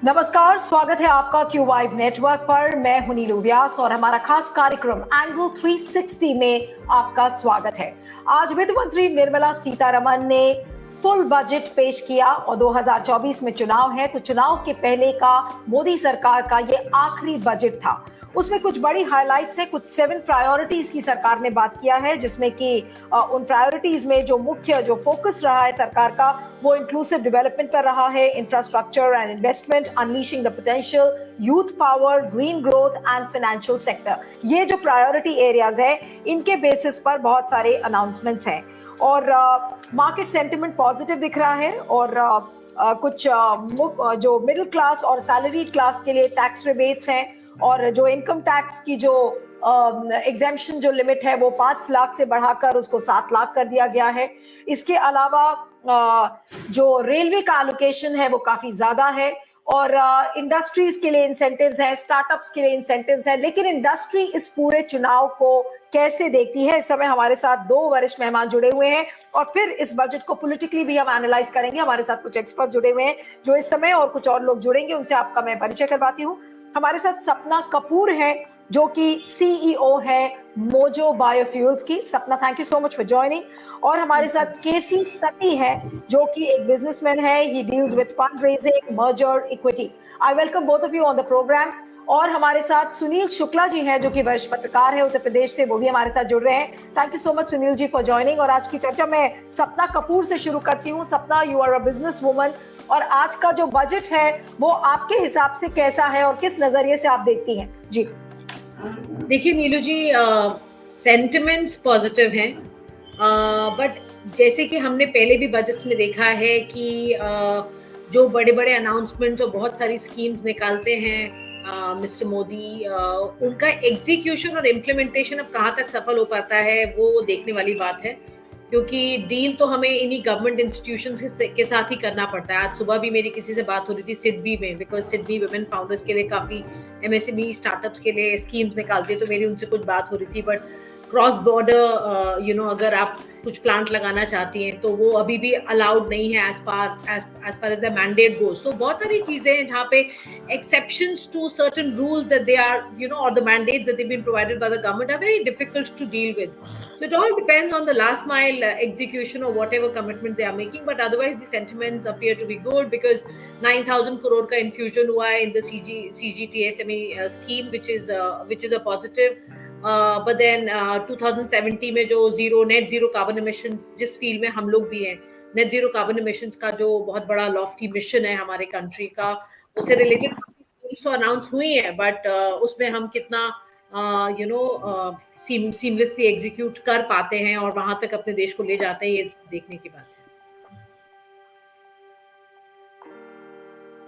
नमस्कार, स्वागत है आपका क्यू वाइव नेटवर्क पर। मैं हूं नीलू व्यास और हमारा खास कार्यक्रम एंगल 360 में आपका स्वागत है। आज वित्त मंत्री निर्मला सीतारमण ने फुल बजट पेश किया और 2024 में चुनाव है, तो चुनाव के पहले का मोदी सरकार का ये आखिरी बजट था। उसमें कुछ बड़ी हाइलाइट्स है, कुछ 7 प्रायोरिटीज की सरकार ने बात किया है, जिसमें कि उन प्रायोरिटीज में जो मुख्य जो फोकस रहा है सरकार का वो इंक्लूसिव डेवलपमेंट पर रहा है, infrastructure and investment, unleashing the potential, youth power, green growth and financial sector. ये जो प्रायोरिटी एरियाज है इनके बेसिस पर बहुत सारे अनाउंसमेंट्स हैं और मार्केट सेंटिमेंट पॉजिटिव दिख रहा है और कुछ जो मिडिल क्लास और सैलरीड क्लास के लिए टैक्स रिबेट्स हैं और जो इनकम टैक्स की जो एग्जेम्पशन जो लिमिट है वो 5 लाख से बढ़ाकर उसको 7 लाख कर दिया गया है। इसके अलावा जो रेलवे का एलोकेशन है वो काफी ज्यादा है और इंडस्ट्रीज के लिए इंसेंटिव्स हैं, स्टार्टअप्स के लिए इंसेंटिव्स हैं। लेकिन इंडस्ट्री इस पूरे चुनाव को कैसे देखती है, इस समय हमारे साथ 2 वरिष्ठ मेहमान जुड़े हुए हैं और फिर इस बजट को पॉलिटिकली भी हम एनालाइज करेंगे। हमारे साथ कुछ एक्सपर्ट जुड़े हुए हैं जो इस समय और कुछ और लोग जुड़ेंगे, उनसे आपका मैं परिचय करवाती हूँ। हमारे साथ सपना कपूर है जो कि सीईओ है मोजो बायोफ्यूल्स की। सपना, thank you so much for joining. और हमारे साथ केसी सती है जो कि एक बिजनेसमैन है, he deals with fund raising, merger, equity. I welcome both of you on the program. और हमारे साथ सुनील शुक्ला जी हैं जो कि वरिष्ठ पत्रकार है उत्तर प्रदेश से, वो भी हमारे साथ जुड़ रहे हैं। Thank you so much Sunil ji for joining. और आज की चर्चा मैं सपना कपूर से शुरू करती हूँ। Sapna, you are a business woman और आज का जो बजट है वो आपके हिसाब से कैसा है और किस नजरिए से आप देखती हैं? जी देखिए नीलू जी, सेंटिमेंट्स पॉजिटिव हैं, बट जैसे कि हमने पहले भी बजट्स में देखा है कि जो बड़े बड़े अनाउंसमेंट्स और बहुत सारी स्कीम्स निकालते हैं मिस्टर मोदी, उनका एग्जीक्यूशन और इम्प्लीमेंटेशन अब कहाँ तक सफल हो पाता है वो देखने वाली बात है, क्योंकि डील तो हमें इन्हीं गवर्नमेंट इंस्टीट्यूशंस के साथ ही करना पड़ता है। आज सुबह भी मेरी किसी से बात हो रही थी सिडबी में, बिकॉज सिडबी वुमेन फाउंडर्स के लिए काफ़ी एमएसएमई स्टार्टअप्स के लिए स्कीम्स निकालती है, तो मेरी उनसे कुछ बात हो रही थी। बट क्रॉस बॉर्डर अगर आप कुछ प्लांट लगाना चाहती हैं तो वो अभी भी अलाउड नहीं है as far as the mandate goes. So बहुत सारी चीजें हैं जहाँ पे exceptions to certain rules that they are, or the mandates that they've been provided by the government are very difficult to deal with. So it all depends on the last mile execution or whatever commitment they are making. But otherwise, the sentiments appear to be good because 9,000 crore ka infusion hua hai in the CGTSME scheme, which is a positive. But then 2070 में जो net zero carbon emissions जिस field में हम लोग भी हैं, net zero carbon emissions का जो बहुत बड़ा lofty mission है हमारे कंट्री का, उससे रिलेटेड काफी स्कीम्स तो अनाउंस हुई है, बट उसमें हम कितना सीमलेसली एग्जीक्यूट कर पाते हैं और वहां तक अपने देश को ले जाते हैं, ये देखने की बात है।